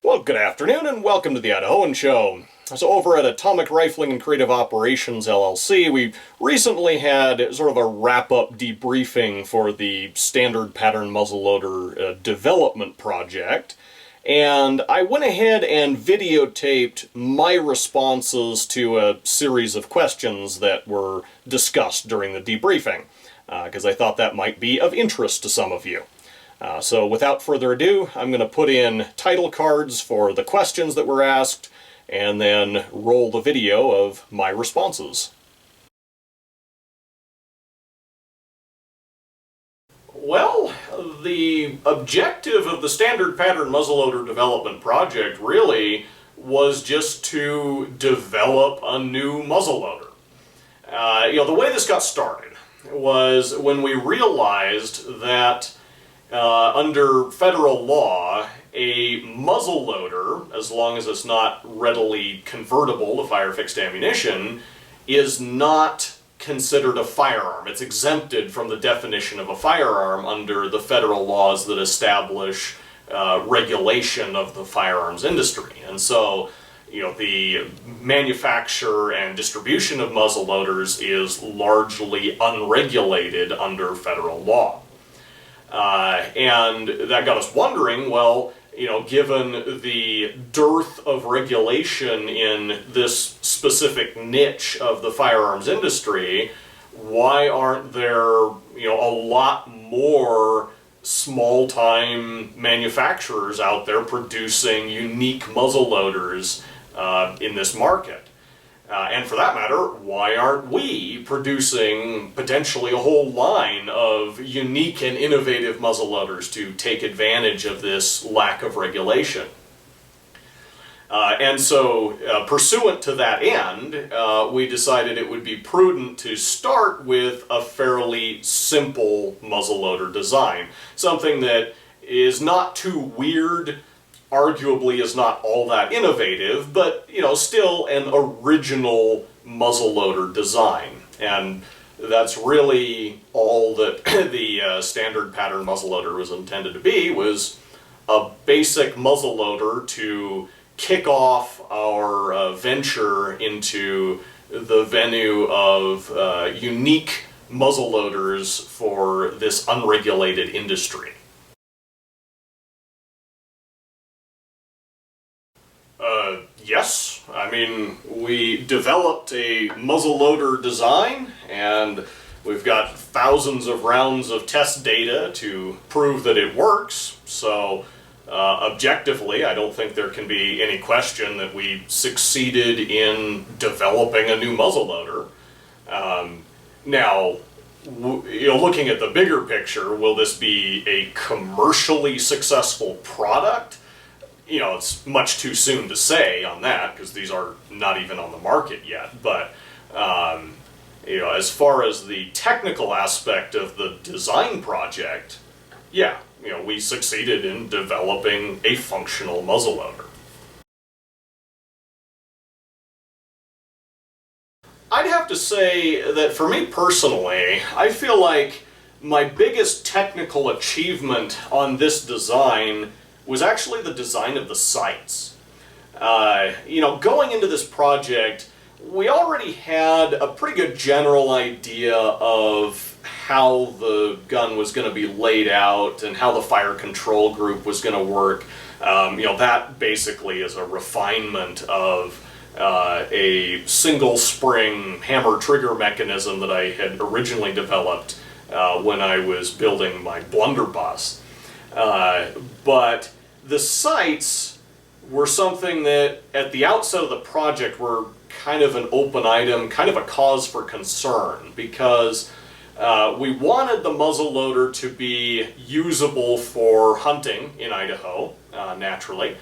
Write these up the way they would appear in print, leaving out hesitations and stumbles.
Well, good afternoon and welcome to the Idahoan Show. So over at Atomic Rifling and Creative Operations LLC, we recently had sort of a wrap-up debriefing for the Standard Pattern Muzzleloader development project. And I went ahead and videotaped my responses to a series of questions that were discussed during the debriefing, because I thought that might be of interest to some of you. So without further ado, I'm going to put in title cards for the questions that were asked, and then roll the video of my responses. Well, the objective of the Standard Pattern Muzzleloader development project really was just to develop a new muzzleloader. The way this got started was when we realized that under federal law, a muzzleloader, as long as it's not readily convertible to fire-fixed ammunition, is not considered a firearm. It's exempted from the definition of a firearm under the federal laws that establish regulation of the firearms industry. And so, the manufacture and distribution of muzzleloaders is largely unregulated under federal law. And that got us wondering, well, given the dearth of regulation in this specific niche of the firearms industry, why aren't there, a lot more small-time manufacturers out there producing unique muzzleloaders in this market? And for that matter, why aren't we producing potentially a whole line of unique and innovative muzzleloaders to take advantage of this lack of regulation? And so, pursuant to that end, we decided it would be prudent to start with a fairly simple muzzleloader design. Something that is not too weird, arguably is not all that innovative, but still an original muzzleloader design. And that's really all that the Standard Pattern Muzzleloader was intended to be, was a basic muzzleloader to kick off our venture into the venue of unique muzzleloaders for this unregulated industry. Yes, I mean, we developed a muzzleloader design, and we've got thousands of rounds of test data to prove that it works, so objectively, I don't think there can be any question that we succeeded in developing a new muzzleloader. Now, looking at the bigger picture, will this be a commercially successful product? It's much too soon to say on that, because these are not even on the market yet. But, as far as the technical aspect of the design project, yeah, we succeeded in developing a functional muzzleloader. I'd have to say that for me personally, I feel like my biggest technical achievement on this design was actually the design of the sights. Going into this project, we already had a pretty good general idea of how the gun was going to be laid out and how the fire control group was going to work. That basically is a refinement of a single spring hammer trigger mechanism that I had originally developed when I was building my blunderbuss. But the sights were something that at the outset of the project were kind of an open item, kind of a cause for concern, because we wanted the muzzleloader to be usable for hunting in Idaho, naturally.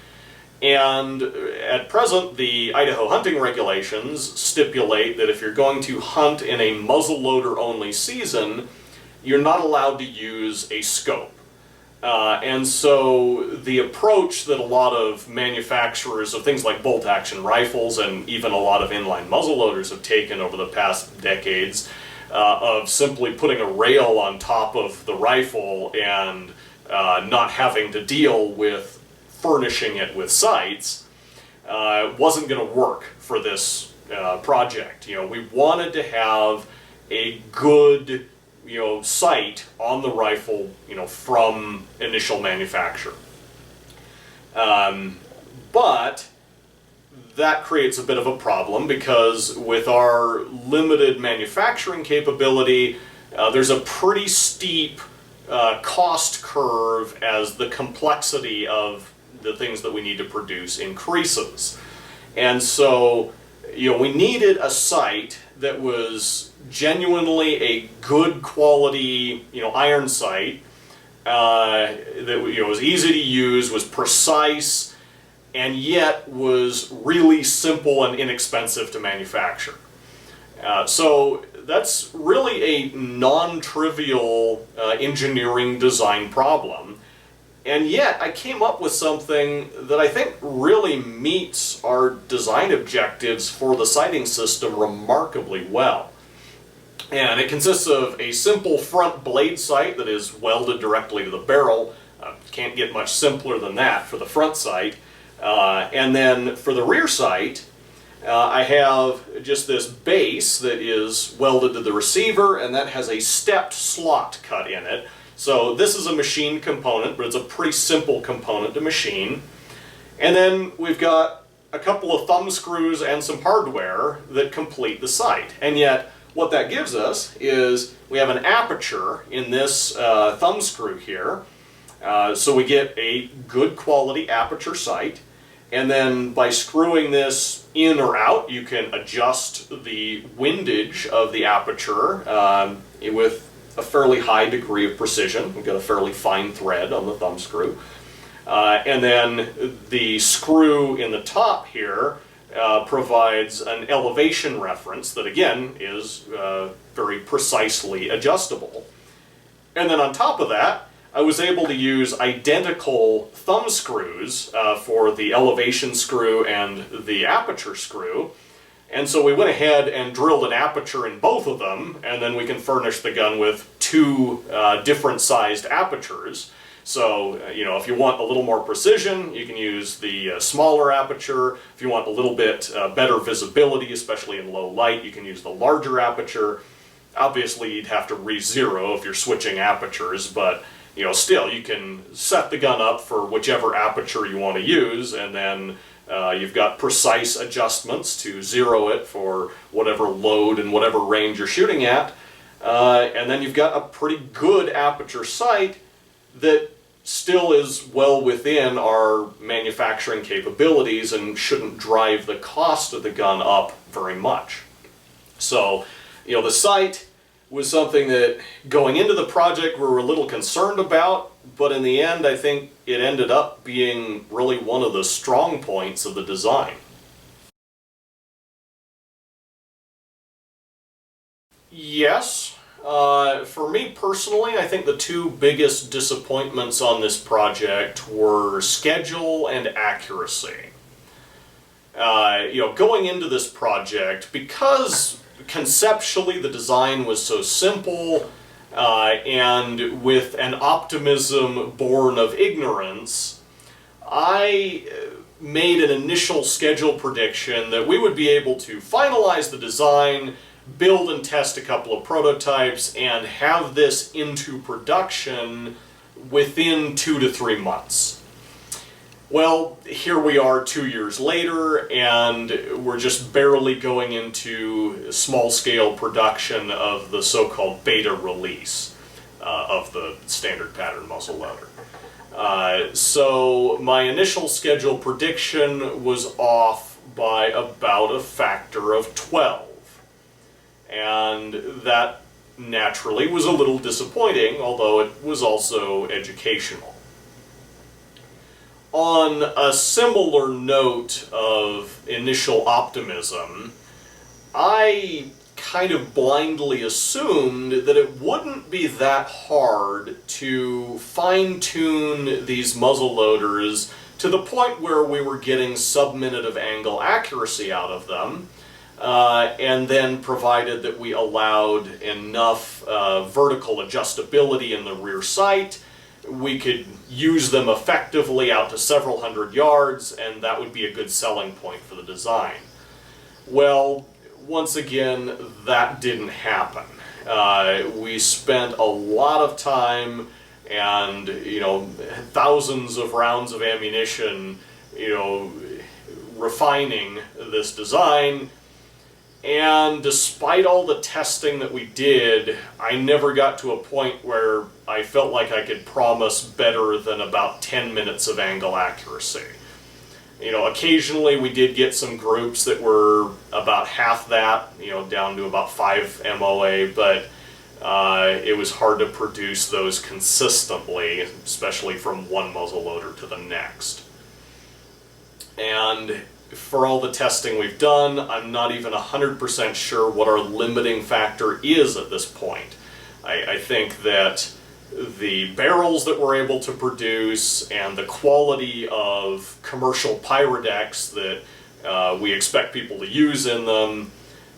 And at present, the Idaho hunting regulations stipulate that if you're going to hunt in a muzzleloader-only season, you're not allowed to use a scope. And so the approach that a lot of manufacturers of things like bolt-action rifles and even a lot of inline muzzleloaders have taken over the past decades of simply putting a rail on top of the rifle and not having to deal with furnishing it with sights wasn't going to work for this project. We wanted to have a good, sight on the rifle, from initial manufacture. But that creates a bit of a problem because with our limited manufacturing capability, there's a pretty steep cost curve as the complexity of the things that we need to produce increases. And so, we needed a sight that was genuinely a good quality, iron sight, that was easy to use, was precise, and yet was really simple and inexpensive to manufacture. So that's really a non-trivial engineering design problem. And yet I came up with something that I think really meets our design objectives for the sighting system remarkably well. And it consists of a simple front blade sight that is welded directly to the barrel. Can't get much simpler than that for the front sight. And then for the rear sight, I have just this base that is welded to the receiver, and that has a stepped slot cut in it. So this is a machined component, but it's a pretty simple component to machine. And then we've got a couple of thumb screws and some hardware that complete the sight. And yet what that gives us is we have an aperture in this thumb screw here. So we get a good quality aperture sight. And then by screwing this in or out, you can adjust the windage of the aperture with a fairly high degree of precision. We've got a fairly fine thread on the thumb screw. And then the screw in the top here provides an elevation reference that again is very precisely adjustable. And then on top of that, I was able to use identical thumb screws for the elevation screw and the aperture screw. And so we went ahead and drilled an aperture in both of them, and then we can furnish the gun with two different sized apertures. So, if you want a little more precision, you can use the smaller aperture. If you want a little bit better visibility, especially in low light, you can use the larger aperture. Obviously, you'd have to re-zero if you're switching apertures, but still, you can set the gun up for whichever aperture you want to use, and then you've got precise adjustments to zero it for whatever load and whatever range you're shooting at. And then you've got a pretty good aperture sight that still is well within our manufacturing capabilities and shouldn't drive the cost of the gun up very much. So, the sight was something that going into the project we were a little concerned about, but in the end I think it ended up being really one of the strong points of the design. Yes. For me personally, I think the two biggest disappointments on this project were schedule and accuracy. Going into this project, because conceptually the design was so simple and with an optimism born of ignorance, I made an initial schedule prediction that we would be able to finalize the design, build and test a couple of prototypes, and have this into production within 2 to 3 months. Well, here we are 2 years later, and we're just barely going into small-scale production of the so-called beta release of the Standard Pattern Muzzleloader. So my initial schedule prediction was off by about a factor of 12. And that naturally was a little disappointing, although it was also educational. On a similar note of initial optimism, I kind of blindly assumed that it wouldn't be that hard to fine-tune these muzzleloaders to the point where we were getting sub-minute of angle accuracy out of them, and then provided that we allowed enough vertical adjustability in the rear sight, we could use them effectively out to several hundred yards, and that would be a good selling point for the design. Well, once again, that didn't happen. We spent a lot of time and, thousands of rounds of ammunition, refining this design. And despite all the testing that we did, I never got to a point where I felt like I could promise better than about 10 minutes of angle accuracy. Occasionally we did get some groups that were about half that, down to about 5 MOA, but it was hard to produce those consistently, especially from one muzzleloader to the next. And for all the testing we've done, I'm not even 100% sure what our limiting factor is at this point. I think that the barrels that we're able to produce and the quality of commercial pyrodex that we expect people to use in them,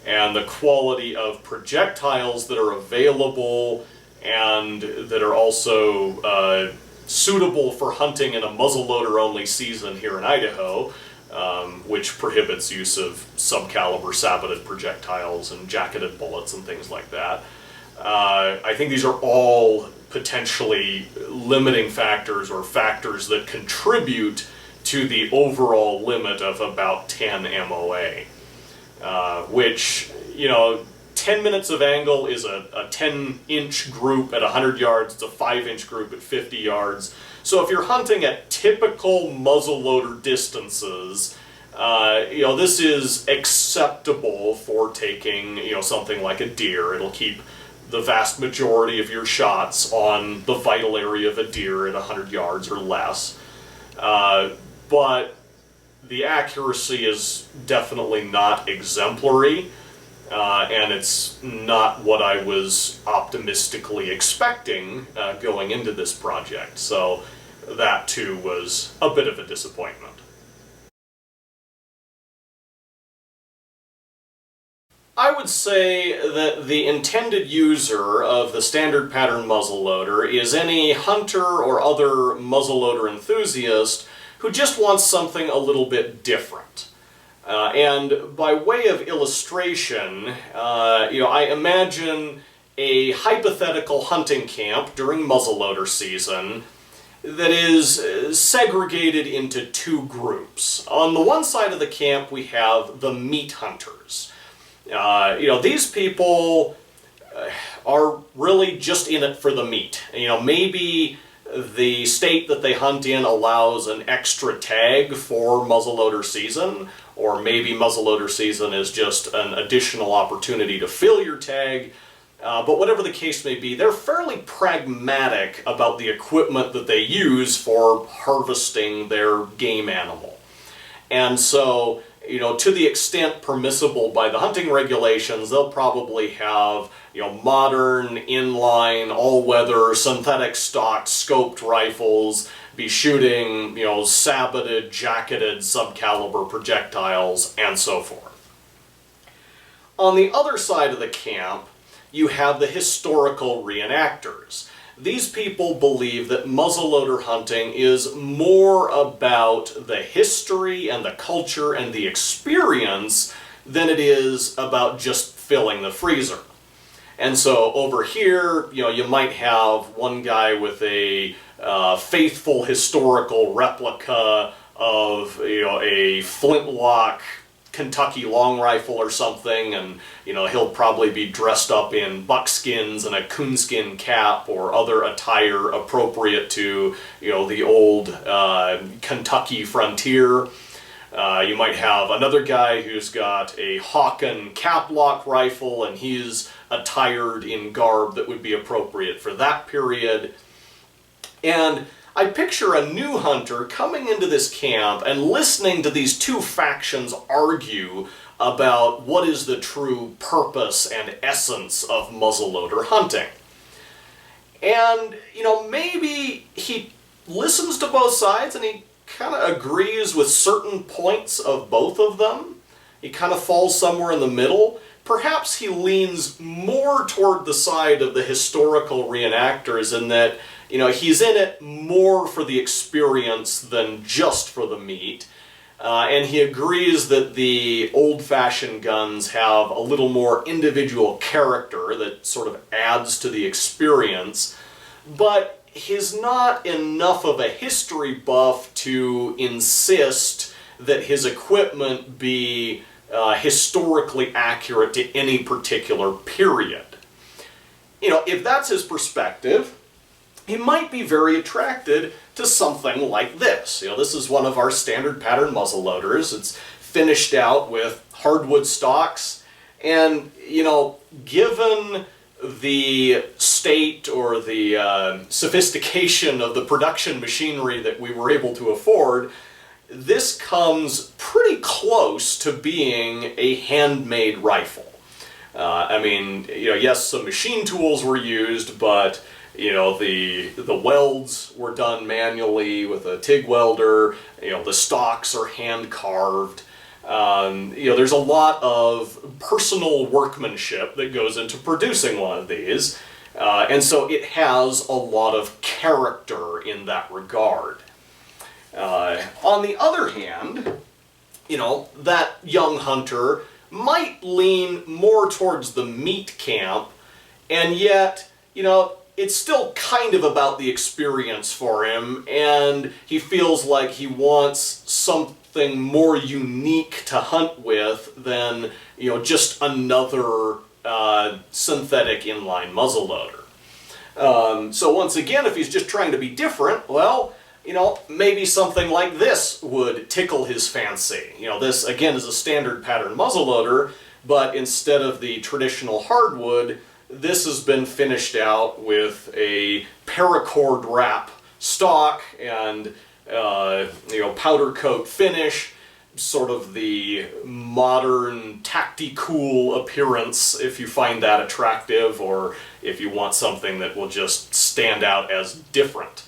and the quality of projectiles that are available and that are also suitable for hunting in a muzzleloader only season here in Idaho, which prohibits use of subcaliber saboted projectiles and jacketed bullets and things like that. I think these are all potentially limiting factors or factors that contribute to the overall limit of about 10 MOA, which, 10 minutes of angle is a 10-inch group at 100 yards, it's a 5-inch group at 50 yards. So if you're hunting at typical muzzleloader distances, this is acceptable for taking, something like a deer. It'll keep the vast majority of your shots on the vital area of a deer at 100 yards or less. But the accuracy is definitely not exemplary, and it's not what I was optimistically expecting going into this project. So that too was a bit of a disappointment. I would say that the intended user of the Standard Pattern Muzzleloader is any hunter or other muzzleloader enthusiast who just wants something a little bit different. And by way of illustration, I imagine a hypothetical hunting camp during muzzleloader season that is segregated into two groups. On the one side of the camp we have the meat hunters. These people are really just in it for the meat. Maybe the state that they hunt in allows an extra tag for muzzleloader season, or maybe muzzleloader season is just an additional opportunity to fill your tag. But whatever the case may be, they're fairly pragmatic about the equipment that they use for harvesting their game animal. And so, to the extent permissible by the hunting regulations, they'll probably have, modern, inline, all-weather, synthetic stock, scoped rifles, be shooting, saboted, jacketed, subcaliber projectiles, and so forth. On the other side of the camp, you have the historical reenactors. These people believe that muzzleloader hunting is more about the history and the culture and the experience than it is about just filling the freezer. And so over here, you might have one guy with a faithful historical replica of, a flintlock Kentucky long rifle or something, and he'll probably be dressed up in buckskins and a coonskin cap or other attire appropriate to the old Kentucky frontier. You might have another guy who's got a Hawken caplock rifle and he's attired in garb that would be appropriate for that period. And I picture a new hunter coming into this camp and listening to these two factions argue about what is the true purpose and essence of muzzleloader hunting. And, maybe he listens to both sides and he kind of agrees with certain points of both of them. He kind of falls somewhere in the middle. Perhaps he leans more toward the side of the historical reenactors in that, he's in it more for the experience than just for the meat. And he agrees that the old-fashioned guns have a little more individual character that sort of adds to the experience, but he's not enough of a history buff to insist that his equipment be historically accurate to any particular period. If that's his perspective, he might be very attracted to something like this. This is one of our standard pattern muzzleloaders. It's finished out with hardwood stocks, and given the state or the sophistication of the production machinery that we were able to afford, this comes pretty close to being a handmade rifle. Yes, some machine tools were used, but the welds were done manually with a TIG welder. The stocks are hand carved. There's a lot of personal workmanship that goes into producing one of these, and so it has a lot of character in that regard. On the other hand, that young hunter might lean more towards the meat camp, and yet, it's still kind of about the experience for him, and he feels like he wants something more unique to hunt with than, just another synthetic inline muzzleloader. So once again, if he's just trying to be different, well, maybe something like this would tickle his fancy. This, again, is a standard pattern muzzleloader, but instead of the traditional hardwood, this has been finished out with a paracord wrap stock and, powder coat finish, sort of the modern tacti-cool appearance, if you find that attractive, or if you want something that will just stand out as different.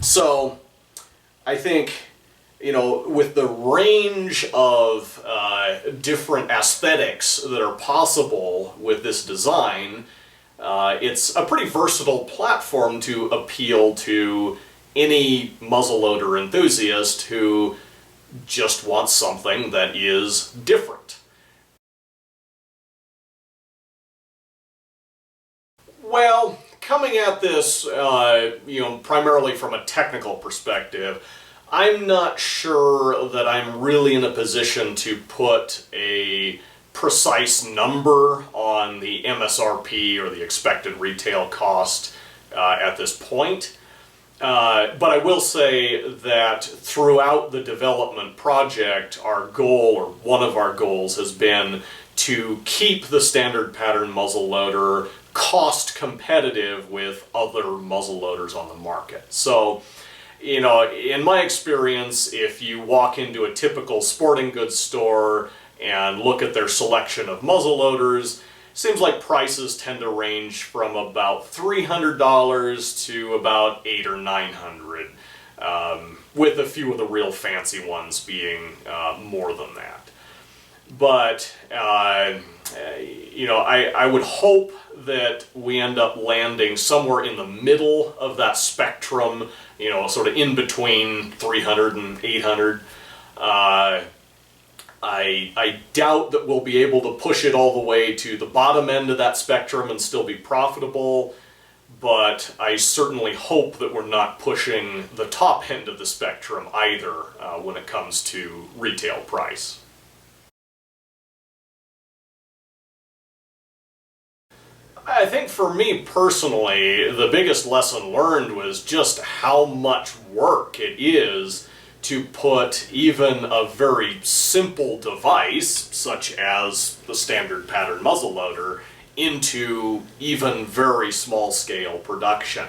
So I think, with the range of different aesthetics that are possible with this design, it's a pretty versatile platform to appeal to any muzzleloader enthusiast who just wants something that is different. Well, coming at this, primarily from a technical perspective, I'm not sure that I'm really in a position to put a precise number on the MSRP or the expected retail cost at this point. But I will say that throughout the development project, our goal, or one of our goals, has been to keep the standard pattern muzzleloader cost competitive with other muzzleloaders on the market. So, in my experience, if you walk into a typical sporting goods store and look at their selection of muzzleloaders, seems like prices tend to range from about $300 to about $800 or $900, with a few of the real fancy ones being more than that. But, I would hope that we end up landing somewhere in the middle of that spectrum, sort of in between 300 and 800. I doubt that we'll be able to push it all the way to the bottom end of that spectrum and still be profitable, but I certainly hope that we're not pushing the top end of the spectrum either when it comes to retail price. I think for me personally, the biggest lesson learned was just how much work it is to put even a very simple device, such as the standard pattern muzzleloader, into even very small scale production.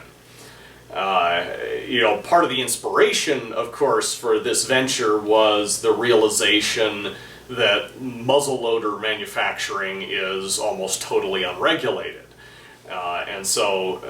Part of the inspiration, of course, for this venture was the realization that muzzleloader manufacturing is almost totally unregulated. And so,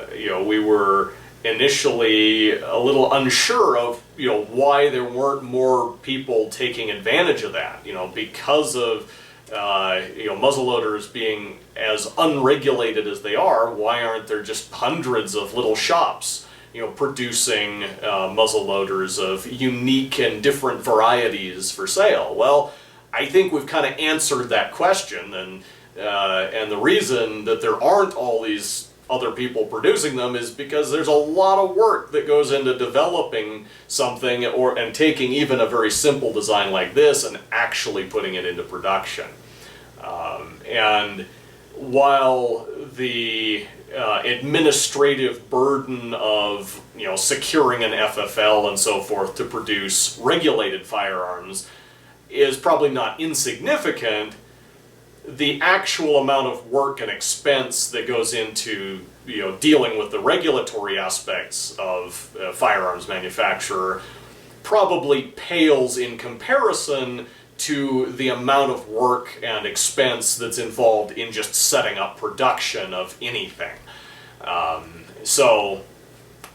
we were initially a little unsure of, why there weren't more people taking advantage of that, because of muzzleloaders being as unregulated as they are, why aren't there just hundreds of little shops, producing muzzleloaders of unique and different varieties for sale? Well, I think we've kind of answered that question, and the reason that there aren't all these other people producing them is because there's a lot of work that goes into developing something and taking even a very simple design like this and actually putting it into production. And while the administrative burden of securing an FFL and so forth to produce regulated firearms is probably not insignificant, the actual amount of work and expense that goes into dealing with the regulatory aspects of firearms manufacturer probably pales in comparison to the amount of work and expense that's involved in just setting up production of anything. So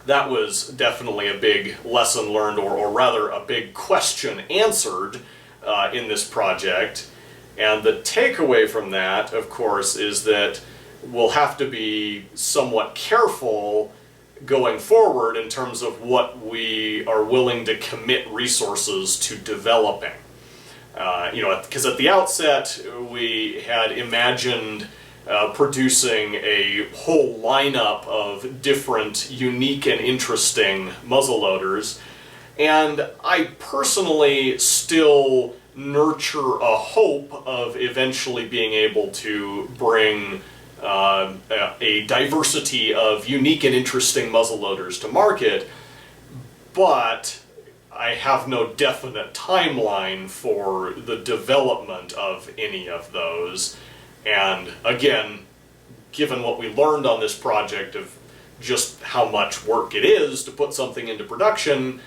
that was definitely a big lesson learned, or rather a big question answered in this project. And the takeaway from that, of course, is that we'll have to be somewhat careful going forward in terms of what we are willing to commit resources to developing. Because at the outset we had imagined producing a whole lineup of different unique and interesting muzzleloaders, and I personally still nurture a hope of eventually being able to bring a diversity of unique and interesting muzzleloaders to market, but I have no definite timeline for the development of any of those. And again, given what we learned on this project of just how much work it is to put something into production,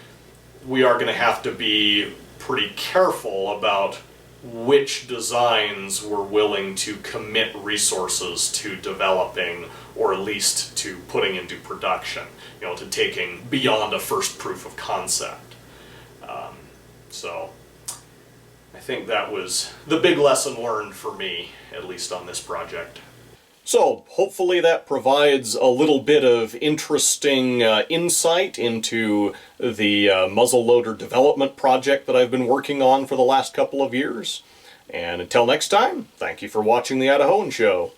we are going to have to be pretty careful about which designs we're willing to commit resources to developing, or at least to putting into production, to taking beyond a first proof of concept. So I think that was the big lesson learned for me, at least on this project. So hopefully that provides a little bit of interesting insight into the muzzleloader development project that I've been working on for the last couple of years. And until next time, thank you for watching the Idahoan Show.